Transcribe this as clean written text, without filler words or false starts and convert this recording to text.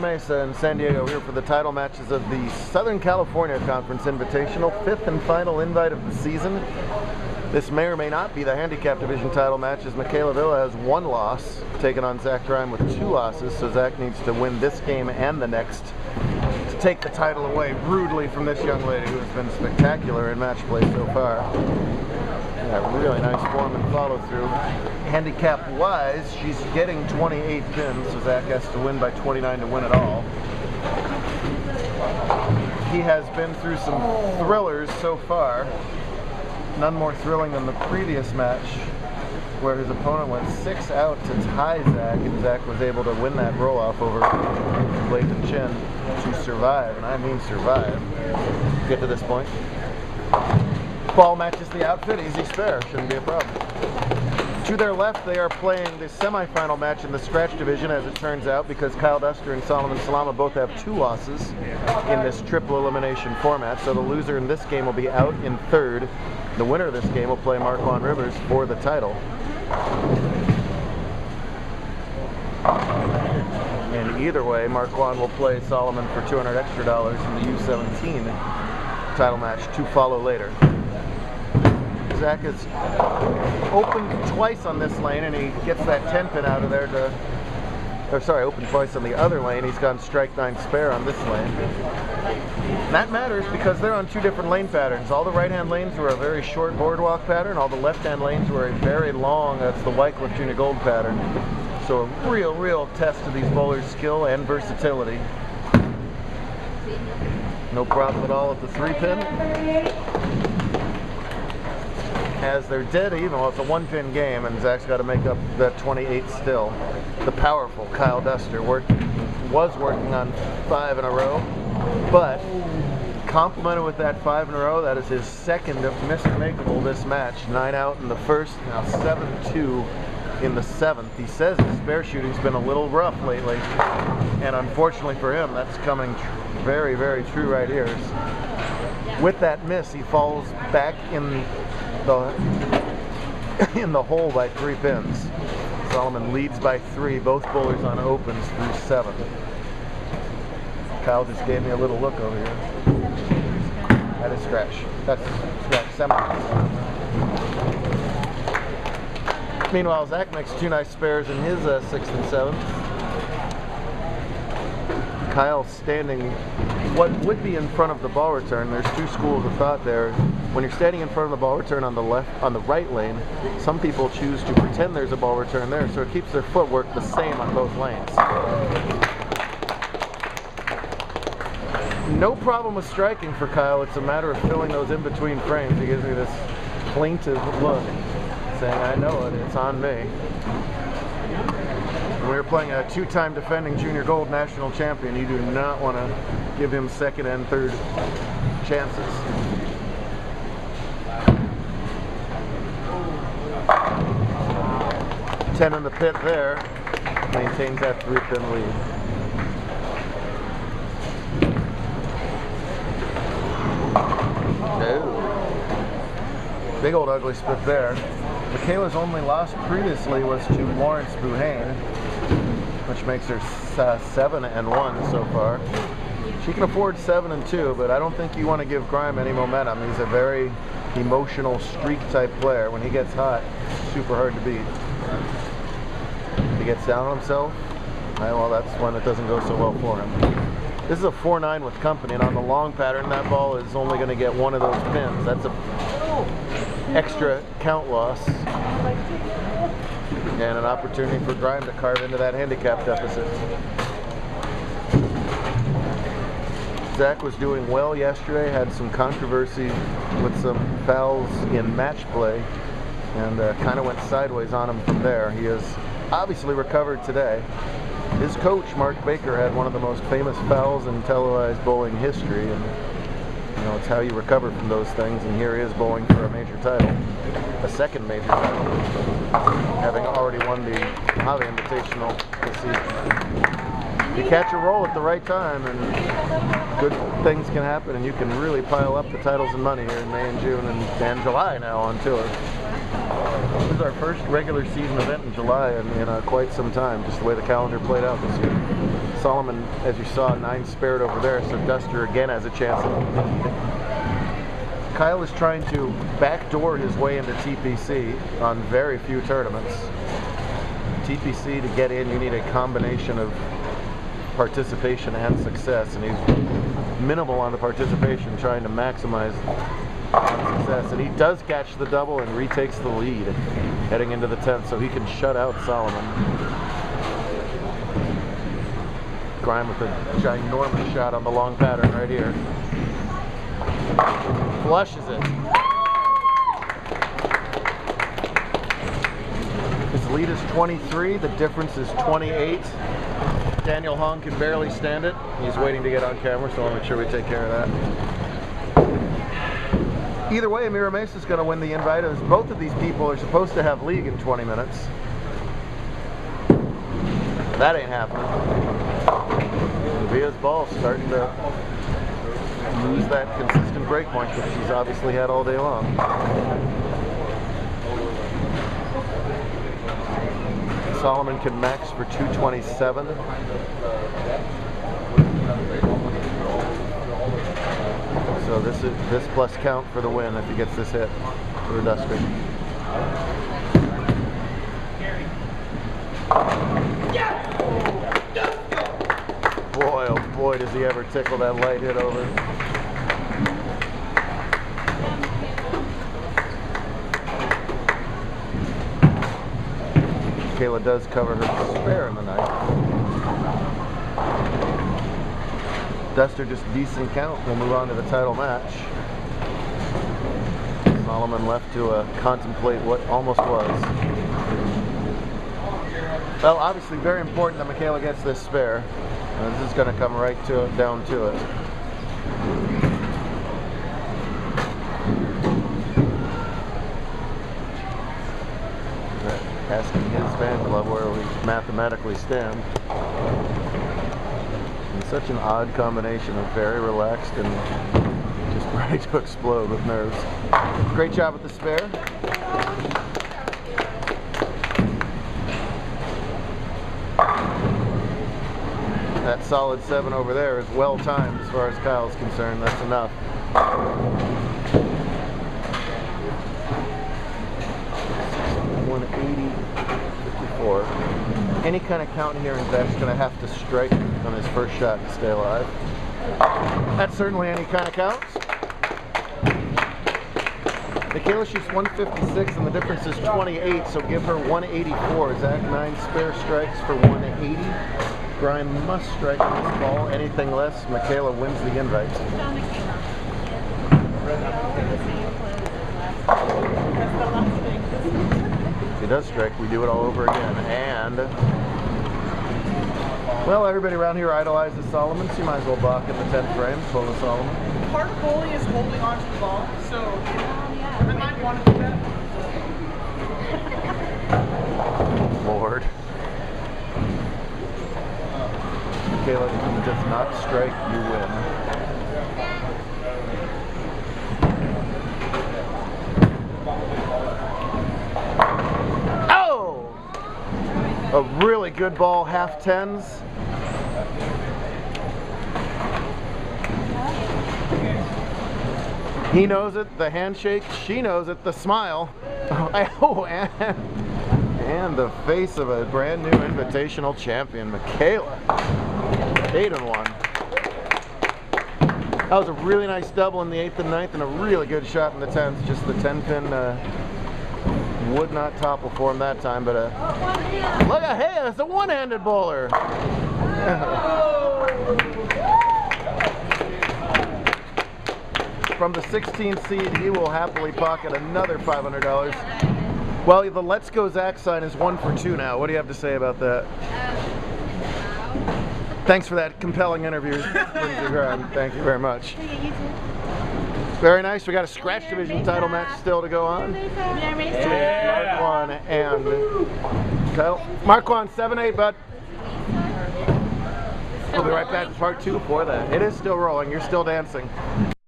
Mesa in San Diego here for the title matches of the Southern California Conference Invitational, 5th and final invite of the season. This may or may not be the handicap division title match, as Michaela Villa has 1 loss, taking on Zach Grime with 2 losses, so Zach needs to win this game and the next to take the title away brutally from this young lady who has been spectacular in match play so far. Yeah, really nice form and follow through. Handicap-wise, she's getting 28 pins, so Zach has to win by 29 to win it all. He has been through some thrillers so far. None more thrilling than the previous match, where his opponent went 6 out to tie Zach, and Zach was able to win that roll-off over Lathan Chin to survive, and I mean survive. Get to this point. Ball matches the outfit, easy spare, shouldn't be a problem. To their left, they are playing the semifinal match in the scratch division, as it turns out, because Kyle Duster and Solomon Salama both have 2 losses in this triple elimination format, so the loser in this game will be out in 3rd. The winner of this game will play Marquand Rivers for the title. And either way, Marquand will play Solomon for $200 extra in the U17 title match to follow later. Zach has opened twice on this lane, and he gets that 10 pin out of there to, or sorry, opened twice on the other lane. He's gone strike 9 spare on this lane. And that matters because they're on 2 different lane patterns. All the right-hand lanes were a very short boardwalk pattern. All the left-hand lanes were a very long, that's the Wycliffe Junior Gold pattern. So a real test of these bowlers' skill and versatility. No problem at all at the 3 pin. As they're dead even, well, it's a 1-pin game, and Zach's got to make up that 28 still. The powerful Kyle Duster was working on 5 in a row, but complemented with that 5 in a row, that is his 2nd of Mr. Makeable this match. 9 out in the 1st, now 7-2 in the 7th. He says his spare shooting's been a little rough lately, and unfortunately for him, that's coming very true right here. With that miss, he falls back in the hole by 3 pins. Solomon leads by 3, both bowlers on opens through 7. Kyle just gave me a little look over here. That is scratch. That's scratch, semi. Meanwhile, Zach makes 2 nice spares in his 6th and 7th. Kyle standing what would be in front of the ball return. There's 2 schools of thought there. When you're standing in front of the ball return on the right lane, some people choose to pretend there's a ball return there, so it keeps their footwork the same on both lanes. No problem with striking for Kyle. It's a matter of filling those in-between frames. He gives me this plaintive look, saying, I know it, it's on me. We were playing a 2-time defending junior gold national champion. You do not want to give him 2nd and 3rd chances. Ten in the pit there, maintains that 3-pin lead. Big old ugly split there. Michaela's only loss previously was to Lawrence Buhane, which makes her 7-1 so far. She can afford 7-2, but I don't think you want to give Grime any momentum. He's a very emotional streak type player. When he gets hot, super hard to beat. He gets down on himself, well, that's when it doesn't go so well for him. This is a 4-9 with company, and on the long pattern, that ball is only going to get 1 of those pins. That's a extra count loss, and an opportunity for Grime to carve into that handicap deficit. Zach was doing well yesterday, had some controversy with some fouls in match play, and kind of went sideways on him from there. He has obviously recovered today. His coach, Mark Baker, had one of the most famous fouls in televised bowling history, and you know, it's how you recover from those things, and here he is bowling for a major title, a 2nd major title, having already won the Mojave Invitational this season. You catch a roll at the right time, and good things can happen, and you can really pile up the titles and money here in May and June and July now on tour. This is our first regular season event in July in quite some time, just the way the calendar played out this year. Solomon, as you saw, 9 spared over there, so Duster again has a chance. Kyle is trying to backdoor his way into TPC on very few tournaments. TPC, to get in, you need a combination of participation and success, and he's minimal on the participation, trying to maximize on success. And he does catch the double and retakes the lead heading into the 10th, so he can shut out Solomon. Grime with a ginormous shot on the long pattern right here. Flushes it. His lead is 23, the difference is 28. Daniel Hong can barely stand it. He's waiting to get on camera, so I'll make sure we take care of that. Either way, Mira Mesa is going to win the invite, as both of these people are supposed to have league in 20 minutes. That ain't happening. Via's ball starting to lose that consistent break point that she's obviously had all day long. Solomon can max for 227. So this plus count for the win if he gets this hit for Duster. Boy, oh boy, does he ever tickle that light hit over. Kayla does cover her spare in the night. Duster just decent count. We'll move on to the title match. Solomon left to contemplate what almost was. Well, obviously very important that Michaela gets this spare. This is going to come right down to it. Asking his fan club where we mathematically stand. And such an odd combination of very relaxed and just ready to explode with nerves. Great job with the spare. That solid 7 over there is well timed as far as Kyle's concerned. That's enough. 180, 54. Any kind of count here, and Zach's going to have to strike on his first shot to stay alive. That's certainly any kind of count. Michaela shoots 156 and the difference is 28, so give her 184. Zach 9 spare strikes for 180. Grime must strike this ball. Anything less, Michaela wins the invite. If he does strike, we do it all over again. And, well, everybody around here idolizes Solomon, so you might as well balk in the 10th frame, pull the Solomon. Part of bowling is holding on to the ball, so I might want to do that. Lord. Michaela does not strike, you win. Oh! A really good ball, half 10s. He knows it, the handshake. She knows it, the smile. Oh, and the face of a brand new invitational champion, Michaela. 8-1. That was a really nice double in the 8th and 9th, and a really good shot in the 10th. Just the 10-pin would not topple for him that time, but look at, hey, it's a one-handed bowler. From the 16th seed, he will happily pocket another $500. Well, the Let's Go Zach sign is 1 for 2 now. What do you have to say about that? Thanks for that compelling interview, Lindsey Grime. Thank you very much. Very nice. We got a scratch division title match still to go on. Yeah. Marquand and Kyle. Marquand 7-8, bud. We'll be right back with part 2 for that. It is still rolling. You're still dancing.